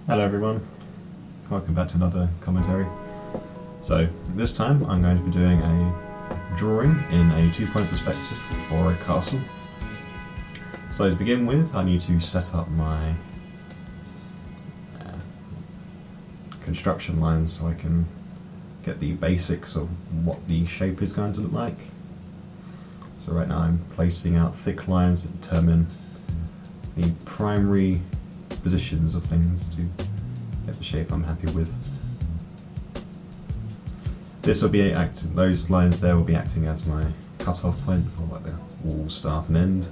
Hello everyone, welcome back to another commentary. So this time I'm going to be doing a drawing in a 2-point perspective for a castle. So to begin with I need to set up my construction lines so I can get the basics of what the shape is going to look like. So right now I'm placing out thick lines that determine the primary positions of things to get the shape I'm happy with. This will be acting, those lines there will be acting as my cut-off point for like the wall start and end,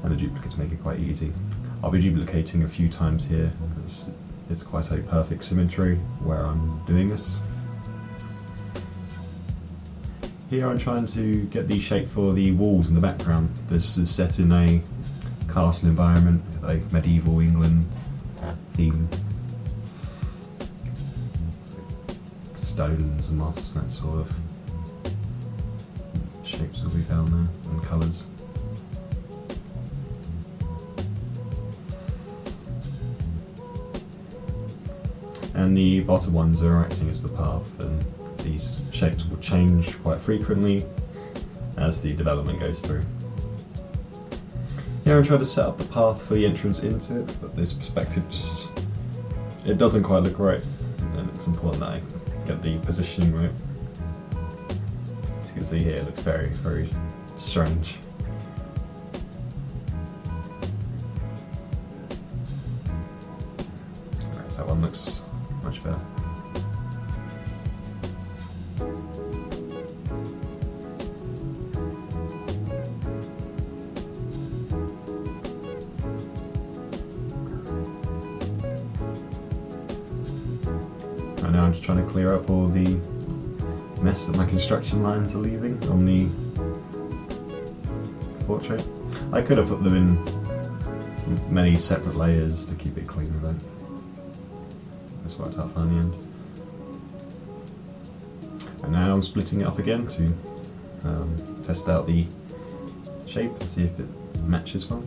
and the duplicates make it quite easy. I'll be duplicating a few times here because it's quite a perfect symmetry where I'm doing this. Here I'm trying to get the shape for the walls in the background. This is set in a castle environment with a medieval England theme. So stones and moss, that sort of shapes will be found there, and colours. And the bottom ones are acting as the path, and these shapes will change quite frequently as the development goes through. Here I'm trying to set up the path for the entrance into it, but this perspective it doesn't quite look right, and it's important that I get the positioning right. As you can see here, it looks very, very strange. Right, so that one looks much better. Right now I'm just trying to clear up all the mess that my construction lines are leaving on the portrait. I could have put them in many separate layers to keep it clean, but this worked out fine in the end. And now I'm splitting it up again to test out the shape and see if it matches well.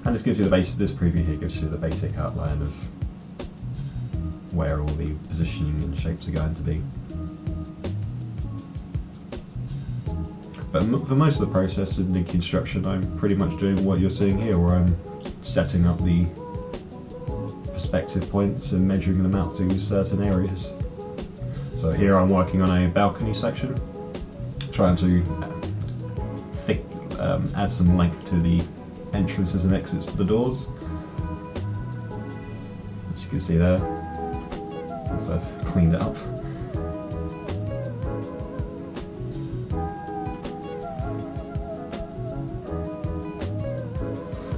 And this gives you the basic, this preview here gives you the basic outline of where all the positioning and shapes are going to be. But for most of the process in the construction, I'm pretty much doing what you're seeing here, where I'm setting up the perspective points and measuring them out to certain areas. So here I'm working on a balcony section, trying to add some length to the entrances and exits to the doors. As you can see there, once I've cleaned it up.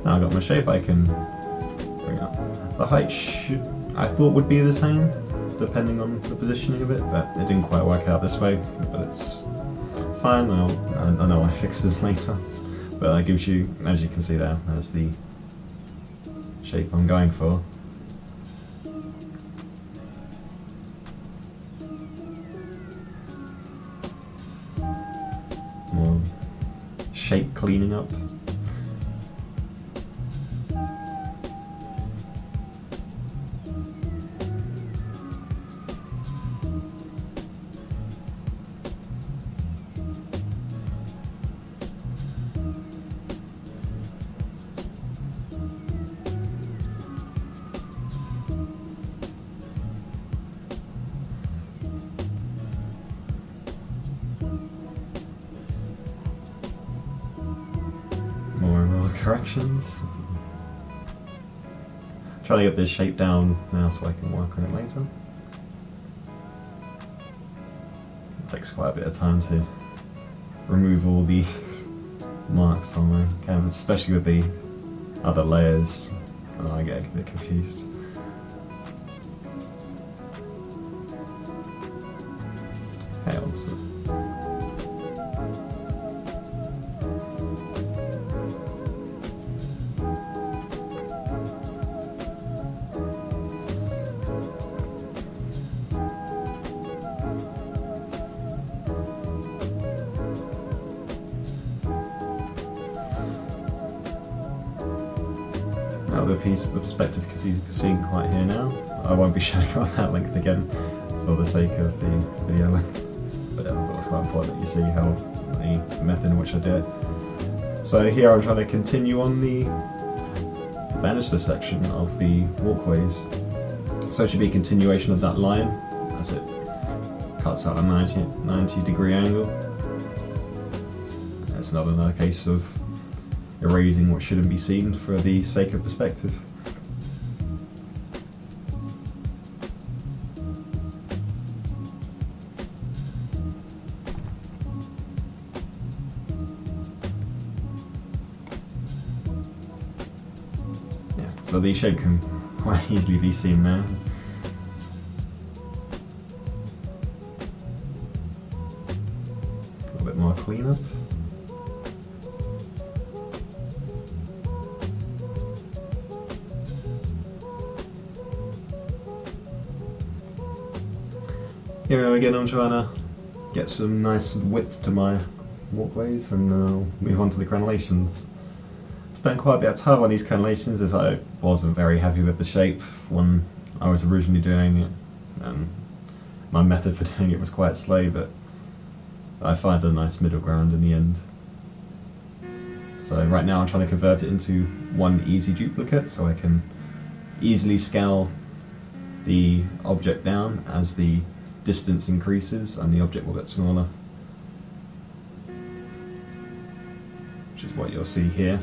Now I've got my shape I can bring up. The height I thought would be the same depending on the positioning of it, but it didn't quite work out this way, but it's fine. I know I fix this later, but that gives you, as you can see there, that's the shape I'm going for. More shape cleaning up. More and more corrections. Trying to get this shape down now so I can work on it later. It takes quite a bit of time to remove all these marks on my canvas, especially with the other layers. And I get a bit confused. Okay, also. out the piece, the perspective you can see quite here now. I won't be showing you on that length again for the sake of the video length, but I thought it's quite important that you see how the method in which I do it. So here I'm trying to continue on the banister section of the walkways. So it should be a continuation of that line as it cuts out a 90-degree angle. That's another case of erasing what shouldn't be seen for the sake of perspective. Yeah, so the shape can quite easily be seen now. A little bit more cleanup. Here again, I'm trying to get some nice width to my walkways and move on to the crenellations. Spent quite a bit of time on these crenellations as I wasn't very happy with the shape when I was originally doing it, and my method for doing it was quite slow, but I find a nice middle ground in the end. So right now I'm trying to convert it into one easy duplicate so I can easily scale the object down as the distance increases and the object will get smaller, which is what you'll see here.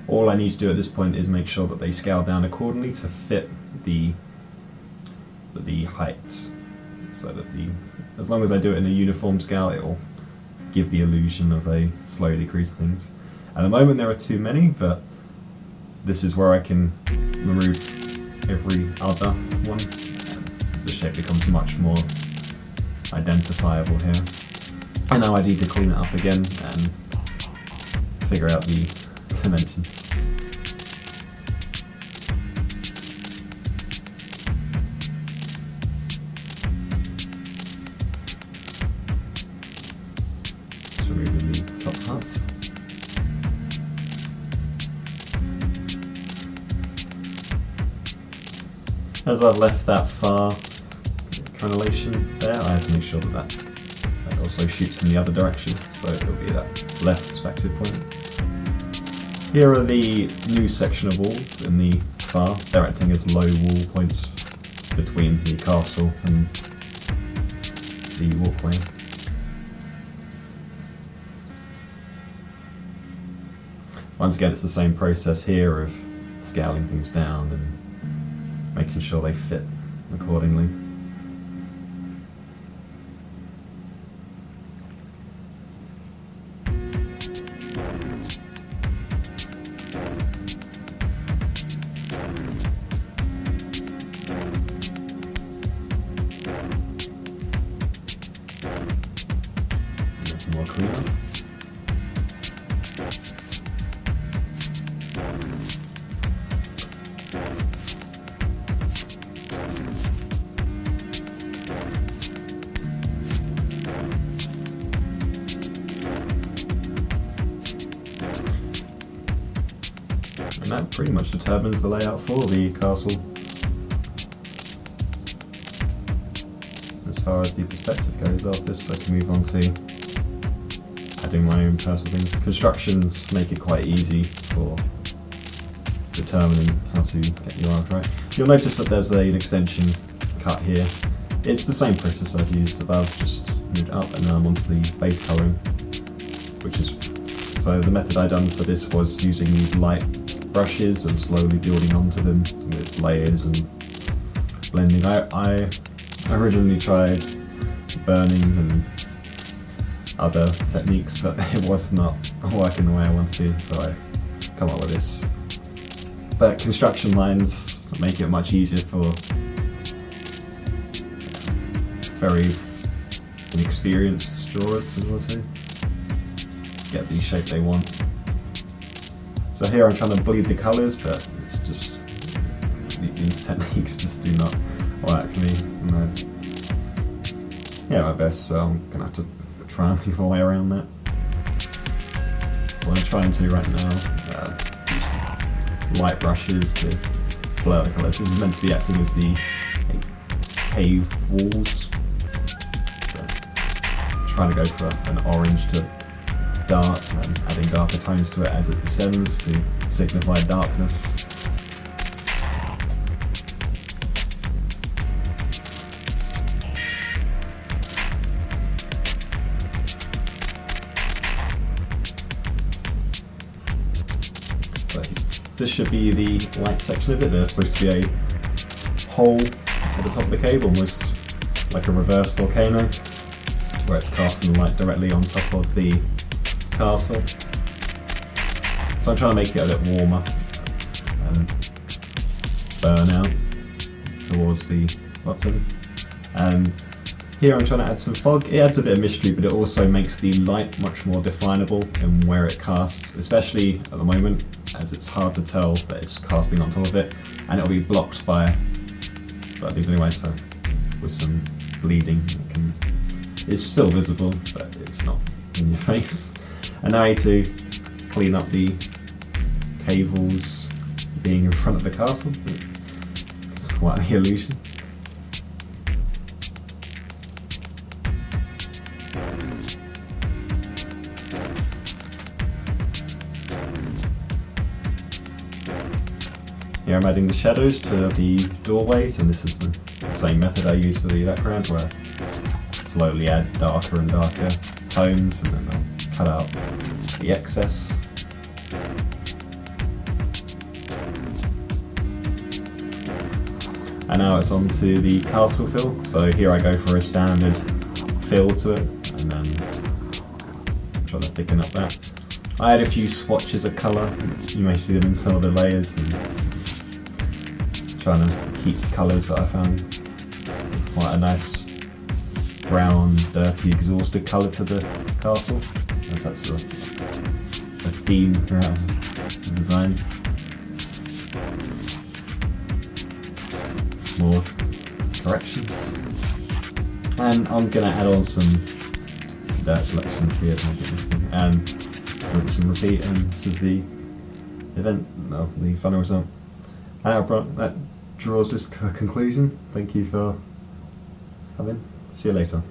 All I need to do at this point is make sure that they scale down accordingly to fit the height, so that as long as I do it in a uniform scale, it will give the illusion of a slow decreasing things. At the moment there are too many, but this is where I can remove every other one. The shape becomes much more identifiable here. And now I need to clean it up again and figure out the dimensions. Just removing the top parts. As I've left that far crenellation there, I have to make sure that also shoots in the other direction, so it'll be that left perspective point. Here are the new section of walls in the far. They're acting as low wall points between the castle and the walkway. Once again, it's the same process here of scaling things down and making sure they fit accordingly. Get some more cleanup. And that pretty much determines the layout for the castle. As far as the perspective goes, after this I can move on to adding my own personal things. Constructions make it quite easy for determining how to get the arc right. You'll notice that there's an extension cut here. It's the same process I've used above, just moved up and now I'm onto the base colouring, which is, so the method I done for this was using these light brushes and slowly building onto them with layers and blending. I originally tried burning and other techniques, but it was not working the way I wanted to, so I come up with this. But construction lines make it much easier for very inexperienced drawers, I would say, get the shape they want. So here I'm trying to bleed the colours, but it's just, these techniques just do not work for me. And yeah, my best, so I'm going to have to try and think of a way around that. So I'm trying to right now light brushes to blur the colours. This is meant to be acting as the cave walls. So, trying to go for an orange to dark and adding darker tones to it as it descends to signify darkness. So this should be the light section of it. There's supposed to be a hole at the top of the cave, almost like a reverse volcano, where it's casting the light directly on top of the castle. So I'm trying to make it a bit warmer and burn out towards the bottom. And here I'm trying to add some fog. It adds a bit of mystery, but it also makes the light much more definable in where it casts, especially at the moment, as it's hard to tell that it's casting on top of it, and it'll be blocked by side things anyway, so with some bleeding it's still visible, but it's not in your face. And now I need to clean up the cave walls being in front of the castle. It's quite the illusion. Here I'm adding the shadows to the doorways, and this is the same method I use for the backgrounds, where I slowly add darker and darker tones and then I'll cut out the excess. And now it's on to the castle fill. So here I go for a standard fill to it, and then try to thicken up that. I add a few swatches of colour. You may see them in some of the layers, and trying to keep colours that I found quite a nice brown, dirty, exhausted colour to the castle. That's a theme throughout the design. More corrections. And I'm going to add on some dirt selections here to make it interesting. And rinse and repeat, and this is the event, well, the final result. And that draws this to a conclusion. Thank you for coming. See you later.